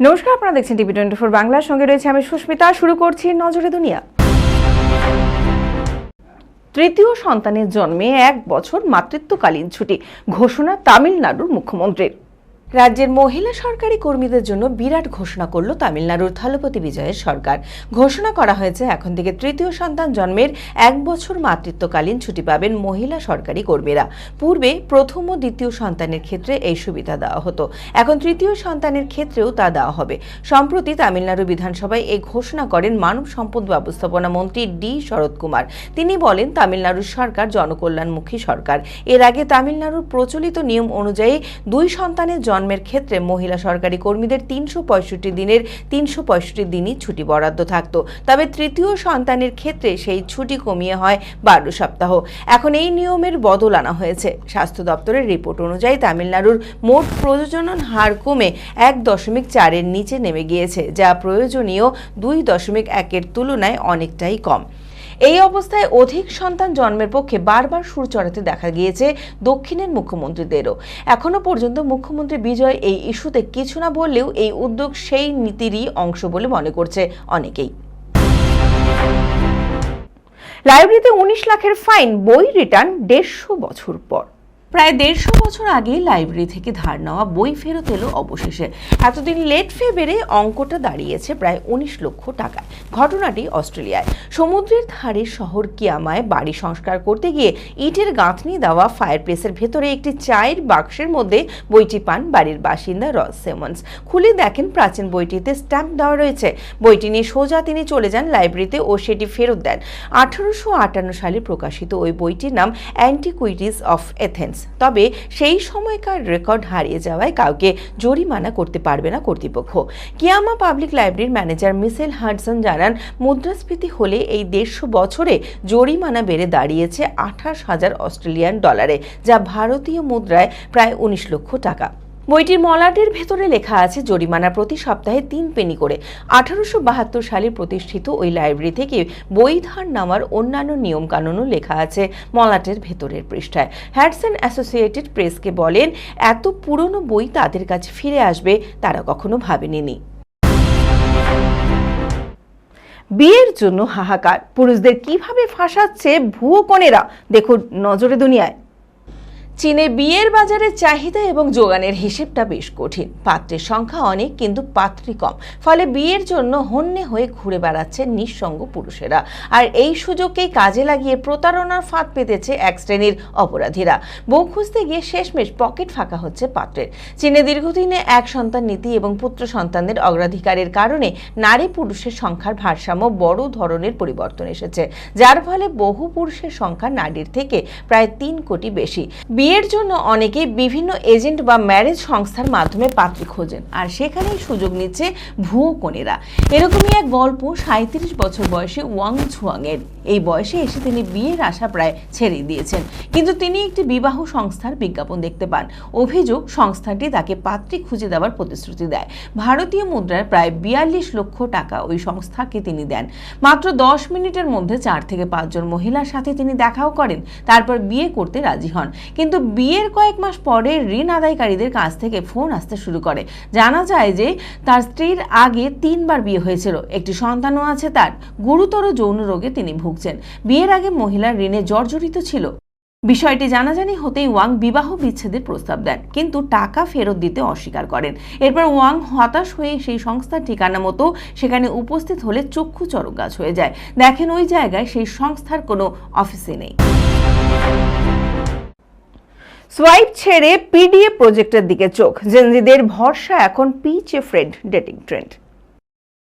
নমস্কার, আপনারা দেখছেন টিভি24 বাংলার সঙ্গে রয়েছে আমি সুস্মিতা। শুরু করছি নজরে দুনিয়া। তৃতীয় সন্তানের জন্মে 1 বছর মাতৃত্বকালীন ছুটি ঘোষণা তামিলনাড়ুর মুখ্যমন্ত্রীর। রাজ্যের মহিলা সরকারি কর্মীদের জন্য বিরাট ঘোষণা করল তামিলনাড়ুর থলপতি বিজয়ের সরকার। ঘোষণা করা হয়েছে এখন থেকে তৃতীয় সন্তান জন্মের 1 বছর মাতৃত্বকালীন ছুটি পাবেন মহিলা সরকারি কর্মীরা। পূর্বে প্রথম ও দ্বিতীয় সন্তানের ক্ষেত্রে এই সুবিধা দেওয়া হতো, এখন তৃতীয় সন্তানের ক্ষেত্রেও তা দেওয়া হবে। সম্প্রতি তামিলনাড়ু বিধানসভায় এই ঘোষণা করেন মানব সম্পদ ব্যবস্থাপনা মন্ত্রী ডি শরৎ কুমার। তিনি বলেন, তামিলনাড়ুর সরকার জনকল্যাণমুখী সরকার। এর আগে তামিলনাড়ুর প্রচলিত নিয়ম অনুযায়ী 2 সন্তানের জন্মের ক্ষেত্রে মহিলা সরকারি কর্মীদের 365 দিনের 365 দিনই ছুটি বরাদ্দ থাকত। তবে তৃতীয় সন্তানের ক্ষেত্রে সেই ছুটি কমিয়ে হয় 12 সপ্তাহ। এখন এই নিয়মের বদল আনা হয়েছে। স্বাস্থ্য দপ্তরের রিপোর্ট অনুযায়ী তামিলনাড়ুর মোট প্রজনন হার কমে 1.4-এর নিচে নেমে গিয়েছে, যা প্রয়োজনীয় 2.1-এর তুলনায় অনেকটাই কম। এই অবস্থায় অধিক সন্তান জন্মের পক্ষে বারবার সুর চড়াতে দেখা গিয়েছে দক্ষিণের মুখ্যমন্ত্রীদেরও। এখনো পর্যন্ত মুখ্যমন্ত্রী বিজয় এই ইস্যুতে কিছু না বললেও এই উদ্যোগ সেই নীতিরই অংশ বলে মনে করছে অনেকেই। লাইব্রেরিতে 19 লাখের ফাইন, বই রিটার্ন 150 বছর পর। প্রায় 150 বছর আগে লাইব্রেরি থেকে ধার নেওয়া বই ফেরত এলো অবশেষে। এতদিন লেট ফি বেড়ে অঙ্কটা দাঁড়িয়েছে প্রায় 19 লক্ষ টাকায়। ঘটনাটি অস্ট্রেলিয়ায়। সমুদ্রের ধারে শহর কিয়ামায় বাড়ি সংস্কার করতে গিয়ে ইটের গাঁথনি দেওয়া ফায়ারপ্লেসের ভেতরে একটি চায়ের বাক্সের মধ্যে বইটি পান বাড়ির বাসিন্দা রস সেমন্স। খুলে দেখেন প্রাচীন বইটিতে স্ট্যাম্প দেওয়া রয়েছে। বইটি নিয়ে সোজা তিনি চলে যান লাইব্রেরিতে ও সেটি ফেরত দেন। 1858 সালে প্রকাশিত ওই বইটির নাম অ্যান্টিকুইটিস অফ এথেন্স। তবে সেই সময়কার রেকর্ড হারিয়ে যাওয়ায় কাউকে জরিমানা করতে পারবে না কর্তৃপক্ষ। কিয়ামা পাবলিক লাইব্রেরির ম্যানেজার মিশেল হাডসন জানান, মুদ্রাস্ফীতি হলে এই 150 বছরে জরিমানা বেড়ে দাঁড়িয়েছে 28,000 অস্ট্রেলিয়ান ডলারে, যা ভারতীয় মুদ্রায় প্রায় 19 লক্ষ টাকা। বইটির মলাটের ভেতরে লেখা আছে জরিমানা প্রতি সপ্তাহে 3 পেনি করে। 1872 সালে প্রতিষ্ঠিত ওই লাইব্রেরি থেকে বই ধার নেওয়ার অন্যান্য নিয়মকানুনও লেখা আছে মলাটের ভেতরের পৃষ্ঠায়। হ্যাডসন অ্যাসোসিয়েটেড প্রেসকে বলেন, এত পুরনো বই তাদের কাছে ফিরে আসবে তারা কখনো ভাবেনি। বিয়ের জন্য হাহাকার, পুরুষদের কিভাবে ফাঁসাচ্ছে ভুয়ো কনেরা, দেখুন নজরে দুনিয়ায়। চীনে বিয়ের বাজারে চাহিদা এবং যোগানের হিসেবটা বেশ কঠিন। পাত্রের সংখ্যা অনেক, কিন্তু পাত্রী কম। ফলে বিয়ের জন্য হন্যে হয়ে ঘুরে বেড়াচ্ছে নিঃসঙ্গ পুরুষেরা। আর এই সুযোগকেই কাজে লাগিয়ে প্রতারণার ফাঁদ পেতেছে এক শ্রেণীর অপরাধীরা। বউ খুঁজতে গিয়ে শেষমেশ পকেট ফাঁকা হচ্ছে পাত্রের। চীনে দীর্ঘদিনে 1 সন্তান নীতি এবং পুত্র সন্তানদের অগ্রাধিকারের কারণে নারী পুরুষের সংখ্যার ভারসাম্য বড় ধরনের পরিবর্তন এসেছে, যার ফলে বহু পুরুষের সংখ্যা নারীর থেকে প্রায় 3 কোটি বেশি। বিয়ের জন্য অনেকেই বিভিন্ন এজেন্ট বা ম্যারেজ সংস্থার মাধ্যমে পাত্রী খোঁজেন, আর সেখানেই সুযোগ নিচ্ছে ভুয়ো কনেরা। এরকমই এক গল্প 37 বছর বয়সী ওয়াং ঝুয়াং এর। এই বয়সে এসে তিনি বিয়ের আশা প্রায় ছেড়ে দিয়েছেন, কিন্তু তিনি একটি বিবাহ সংস্থার বিজ্ঞাপন দেখতে পান। অভিযোগ, সংস্থাটি তাকে পাত্রী খুঁজে দেওয়ার প্রতিশ্রুতি দেয়। ভারতীয় মুদ্রায় প্রায় 42 লক্ষ টাকা ওই সংস্থাকে তিনি দেন। মাত্র 10 মিনিটের মধ্যে 4 থেকে 5 জন মহিলার সাথে তিনি দেখাও করেন, তারপর বিয়ে করতে রাজি হন। কিন্তু বিয়ের কয়েক মাস পরে ঋণ আদায়কারীদের কাছ থেকে ফোন আসতে শুরু করে। জানা যায় যে তার স্ত্রীর আগে 3 বার বিয়ে হয়েছিল, একটি সন্তানও আছে তার। গুরুতর যৌন রোগে তিনি ভুগছেন। বিয়ের আগে মহিলার ঋণে জর্জরিত ছিল। বিষয়টি জানাজানি হতেই ওয়াং বিবাহ বিচ্ছেদের প্রস্তাব দেন, কিন্তু টাকা ফেরত দিতে অস্বীকার করেন। এরপর ওয়াং হতাশ হয়ে সেই সংস্থার ঠিকানা মতো সেখানে উপস্থিত হলে চক্ষু চড়ক গাছ হয়ে যায়। দেখেন ওই জায়গায় সেই সংস্থার কোনো অফিসে নেই। সোয়াইপ ছেড়ে পিডিএ প্রজেক্টের দিকে চোখ, জেনজিদের ভরসা এখন pitch a friend dating trend.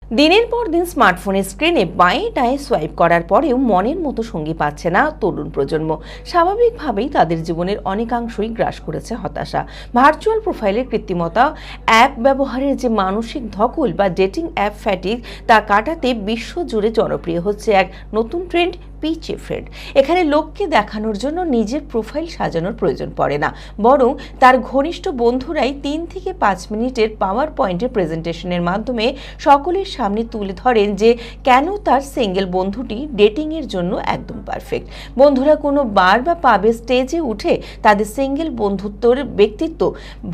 দিনের পর দিন স্মার্টফোনের স্ক্রিনে বাঁয়ে ডায়ে সোয়াইপ করার পরেও মনের মতো সঙ্গী পাচ্ছে না তরুণ প্রজন্ম। স্বাভাবিকভাবেই তাদের জীবনের অনেকাংশই গ্রাস করেছে হতাশা। ভার্চুয়াল প্রোফাইলের কৃত্রিমতা, অ্যাপ ব্যবহারের যে মানসিক ধকল বা ডেটিং অ্যাপ ফ্যাটিগ, তা কাটাতে বিশ্বজুড়ে জনপ্রিয় হচ্ছে এক নতুন ট্রেন্ড, পিচে ফ্রেন্ড। এখানে লোককে দেখানোর জন্য নিজের প্রোফাইল সাজানোর প্রয়োজন পড়ে না, বরং তার ঘনিষ্ঠ বন্ধুরাই 3 থেকে 5 মিনিটের পাওয়ার পয়েন্টের প্রেজেন্টেশনের মাধ্যমে সকলের সামনে তুলে ধরেন যে কেন তার সিঙ্গেল বন্ধুটি ডেটিংয়ের জন্য একদম পারফেক্ট। বন্ধুরা কোনো বার বা পাবে স্টেজে উঠে তাদের সিঙ্গেল বন্ধুত্বের ব্যক্তিত্ব,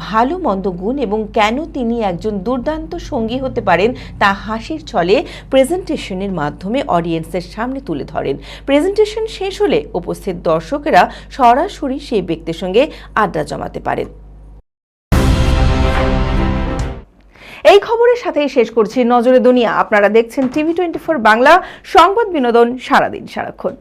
ভালো মন্দ গুণ এবং কেন তিনি একজন দুর্দান্ত সঙ্গী হতে পারেন তা হাসির ছলে প্রেজেন্টেশনের মাধ্যমে অডিয়েন্সের সামনে তুলে ধরেন। প্রেজেন্টেশন শেষ হলে উপস্থিত দর্শকেরা সরাসরি সেই ব্যক্তির সঙ্গে আড্ডা জমাতে পারেন। এই খবরের সাথেই শেষ করছি নজরে দুনিয়া। আপনারা দেখছেন টিভি 24 বাংলা, সংবাদ বিনোদন সারাদিন সারাক্ষণ।